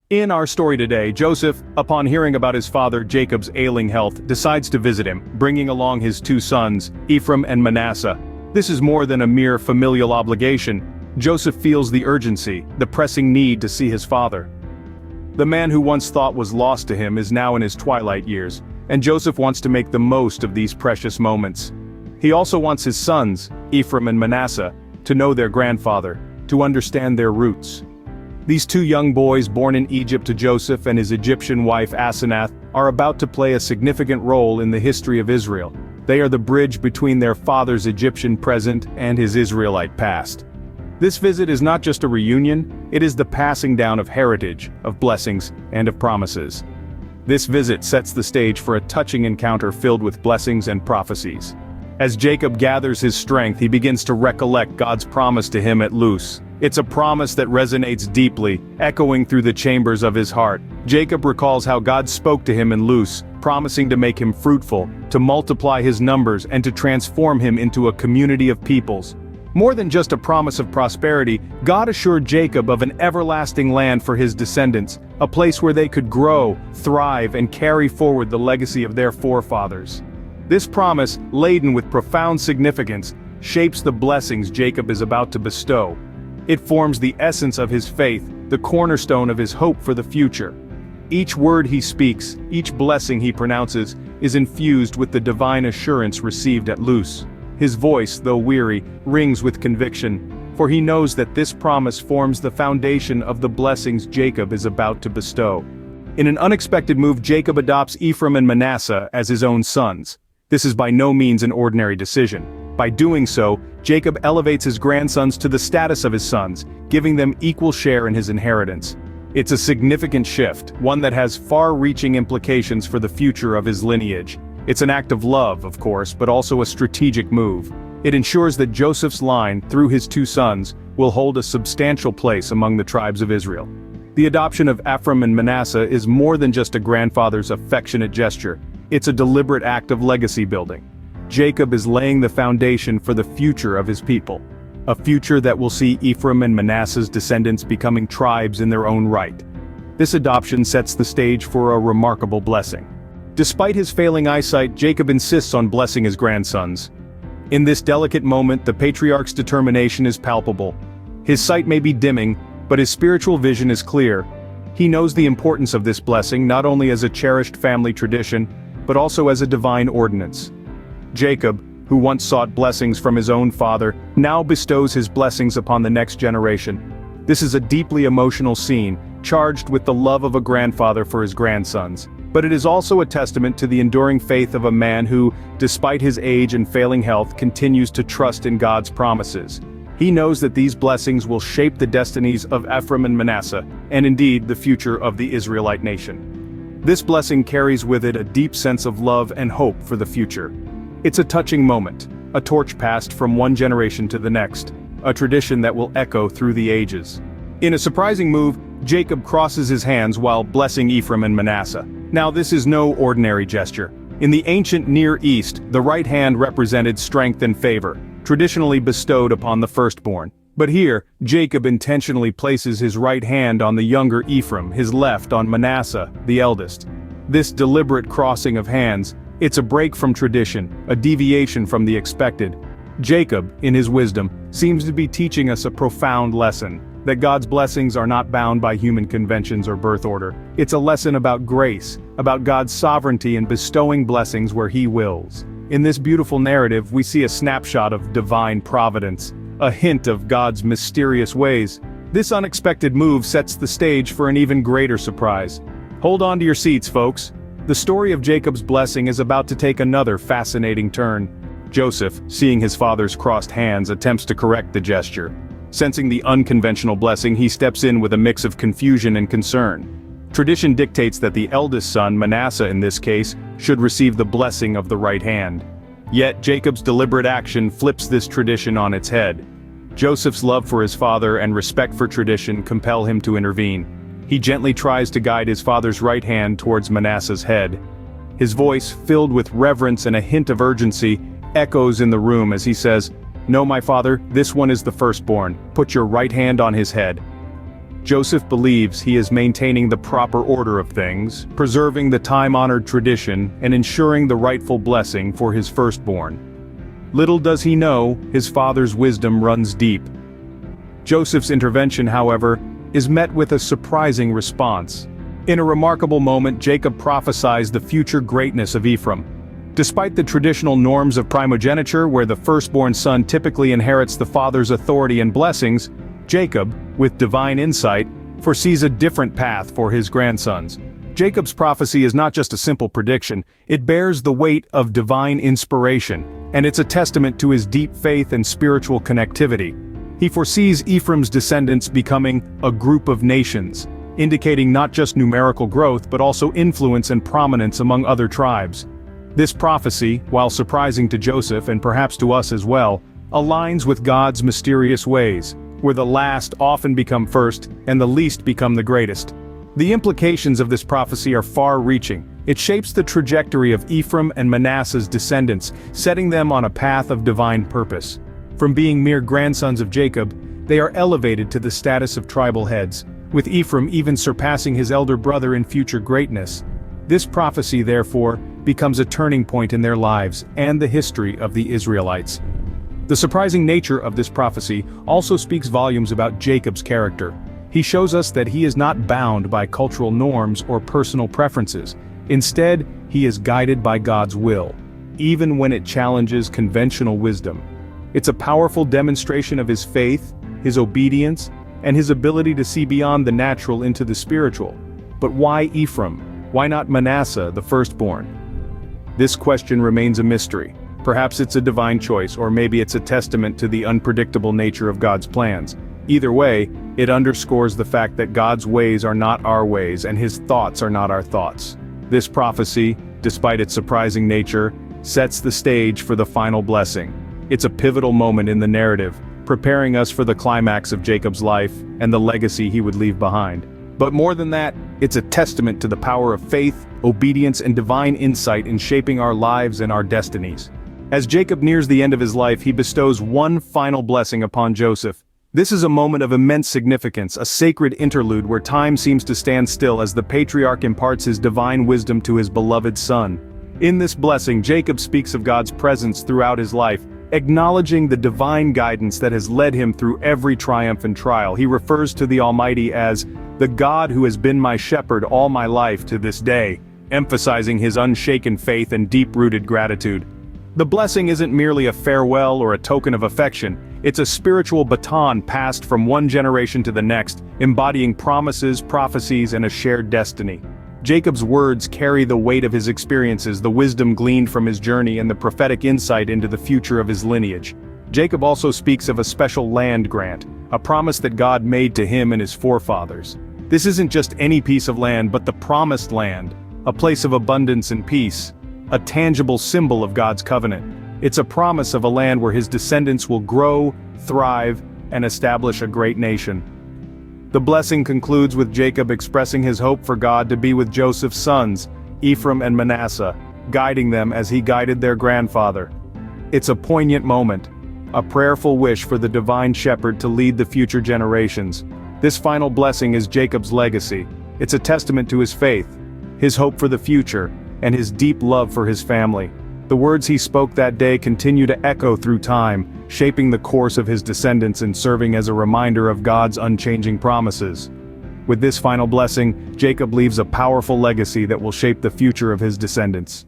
In our story today, Joseph, upon hearing about his father Jacob's ailing health, decides to visit him, bringing along his two sons, Ephraim and Manasseh. This is more than a mere familial obligation. Joseph feels the urgency, the pressing need to see his father. The man who once thought was lost to him is now in his twilight years, and Joseph wants to make the most of these precious moments. He also wants his sons, Ephraim and Manasseh, to know their grandfather, to understand their roots. These two young boys born in Egypt to Joseph and his Egyptian wife Asenath are about to play a significant role in the history of Israel. They are the bridge between their father's Egyptian present and his Israelite past. This visit is not just a reunion, it is the passing down of heritage, of blessings, and of promises. This visit sets the stage for a touching encounter filled with blessings and prophecies. As Jacob gathers his strength, he begins to recollect God's promise to him at Luz. It's a promise that resonates deeply, echoing through the chambers of his heart. Jacob recalls how God spoke to him in Luz, promising to make him fruitful, to multiply his numbers, and to transform him into a community of peoples. More than just a promise of prosperity, God assured Jacob of an everlasting land for his descendants, a place where they could grow, thrive, and carry forward the legacy of their forefathers. This promise, laden with profound significance, shapes the blessings Jacob is about to bestow. It forms the essence of his faith, the cornerstone of his hope for the future. Each word he speaks, each blessing he pronounces, is infused with the divine assurance received at Luz. His voice, though weary, rings with conviction, for he knows that this promise forms the foundation of the blessings Jacob is about to bestow. In an unexpected move, Jacob adopts Ephraim and Manasseh as his own sons. This is by no means an ordinary decision. By doing so, Jacob elevates his grandsons to the status of his sons, giving them equal share in his inheritance. It's a significant shift, one that has far-reaching implications for the future of his lineage. It's an act of love, of course, but also a strategic move. It ensures that Joseph's line, through his two sons, will hold a substantial place among the tribes of Israel. The adoption of Ephraim and Manasseh is more than just a grandfather's affectionate gesture. It's a deliberate act of legacy building. Jacob is laying the foundation for the future of his people. A future that will see Ephraim and Manasseh's descendants becoming tribes in their own right. This adoption sets the stage for a remarkable blessing. Despite his failing eyesight, Jacob insists on blessing his grandsons. In this delicate moment, the patriarch's determination is palpable. His sight may be dimming, but his spiritual vision is clear. He knows the importance of this blessing not only as a cherished family tradition, but also as a divine ordinance. Jacob, who once sought blessings from his own father, now bestows his blessings upon the next generation. This is a deeply emotional scene, charged with the love of a grandfather for his grandsons. But it is also a testament to the enduring faith of a man who, despite his age and failing health, continues to trust in God's promises. He knows that these blessings will shape the destinies of Ephraim and Manasseh, and indeed the future of the Israelite nation. This blessing carries with it a deep sense of love and hope for the future. It's a touching moment, a torch passed from one generation to the next, a tradition that will echo through the ages. In a surprising move, Jacob crosses his hands while blessing Ephraim and Manasseh. Now this is no ordinary gesture. In the ancient Near East, the right hand represented strength and favor, traditionally bestowed upon the firstborn. But here, Jacob intentionally places his right hand on the younger Ephraim, his left on Manasseh, the eldest. This deliberate crossing of hands, it's a break from tradition, a deviation from the expected. Jacob, in his wisdom, seems to be teaching us a profound lesson, that God's blessings are not bound by human conventions or birth order. It's a lesson about grace, about God's sovereignty in bestowing blessings where He wills. In this beautiful narrative, we see a snapshot of divine providence, a hint of God's mysterious ways. This unexpected move sets the stage for an even greater surprise. Hold on to your seats, folks. The story of Jacob's blessing is about to take another fascinating turn. Joseph, seeing his father's crossed hands, attempts to correct the gesture. Sensing the unconventional blessing, he steps in with a mix of confusion and concern. Tradition dictates that the eldest son, Manasseh in this case, should receive the blessing of the right hand. Yet Jacob's deliberate action flips this tradition on its head. Joseph's love for his father and respect for tradition compel him to intervene. He gently tries to guide his father's right hand towards Manasseh's head. His voice, filled with reverence and a hint of urgency, echoes in the room as he says, "No, my father, this one is the firstborn. Put your right hand on his head." Joseph believes he is maintaining the proper order of things, preserving the time-honored tradition, and ensuring the rightful blessing for his firstborn. Little does he know, his father's wisdom runs deep. Joseph's intervention, however, is met with a surprising response. In a remarkable moment, Jacob prophesies the future greatness of Ephraim. Despite the traditional norms of primogeniture, where the firstborn son typically inherits the father's authority and blessings, Jacob, with divine insight, foresees a different path for his grandsons. Jacob's prophecy is not just a simple prediction, it bears the weight of divine inspiration, and it's a testament to his deep faith and spiritual connectivity. He foresees Ephraim's descendants becoming a group of nations, indicating not just numerical growth but also influence and prominence among other tribes. This prophecy, while surprising to Joseph and perhaps to us as well, aligns with God's mysterious ways, where the last often become first and the least become the greatest. The implications of this prophecy are far-reaching. It shapes the trajectory of Ephraim and Manasseh's descendants, setting them on a path of divine purpose. From being mere grandsons of Jacob, they are elevated to the status of tribal heads, with Ephraim even surpassing his elder brother in future greatness. This prophecy, therefore, becomes a turning point in their lives and the history of the Israelites. The surprising nature of this prophecy also speaks volumes about Jacob's character. He shows us that he is not bound by cultural norms or personal preferences. Instead, he is guided by God's will, even when it challenges conventional wisdom. It's a powerful demonstration of his faith, his obedience, and his ability to see beyond the natural into the spiritual. But why Ephraim? Why not Manasseh, the firstborn? This question remains a mystery. Perhaps it's a divine choice, or maybe it's a testament to the unpredictable nature of God's plans. Either way, it underscores the fact that God's ways are not our ways and his thoughts are not our thoughts. This prophecy, despite its surprising nature, sets the stage for the final blessing. It's a pivotal moment in the narrative, preparing us for the climax of Jacob's life and the legacy he would leave behind. But more than that, it's a testament to the power of faith, obedience, and divine insight in shaping our lives and our destinies. As Jacob nears the end of his life, he bestows one final blessing upon Joseph. This is a moment of immense significance, a sacred interlude where time seems to stand still as the patriarch imparts his divine wisdom to his beloved son. In this blessing, Jacob speaks of God's presence throughout his life, acknowledging the divine guidance that has led him through every triumph and trial. He refers to the Almighty as the God who has been my shepherd all my life to this day, emphasizing his unshaken faith and deep-rooted gratitude. The blessing isn't merely a farewell or a token of affection, it's a spiritual baton passed from one generation to the next, embodying promises, prophecies, and a shared destiny. Jacob's words carry the weight of his experiences, the wisdom gleaned from his journey, and the prophetic insight into the future of his lineage. Jacob also speaks of a special land grant, a promise that God made to him and his forefathers. This isn't just any piece of land, but the promised land, a place of abundance and peace, a tangible symbol of God's covenant. It's a promise of a land where his descendants will grow, thrive, and establish a great nation. The blessing concludes with Jacob expressing his hope for God to be with Joseph's sons, Ephraim and Manasseh, guiding them as he guided their grandfather. It's a poignant moment, a prayerful wish for the divine shepherd to lead the future generations. This final blessing is Jacob's legacy. It's a testament to his faith, his hope for the future, and his deep love for his family. The words he spoke that day continue to echo through time, shaping the course of his descendants and serving as a reminder of God's unchanging promises. With this final blessing, Jacob leaves a powerful legacy that will shape the future of his descendants.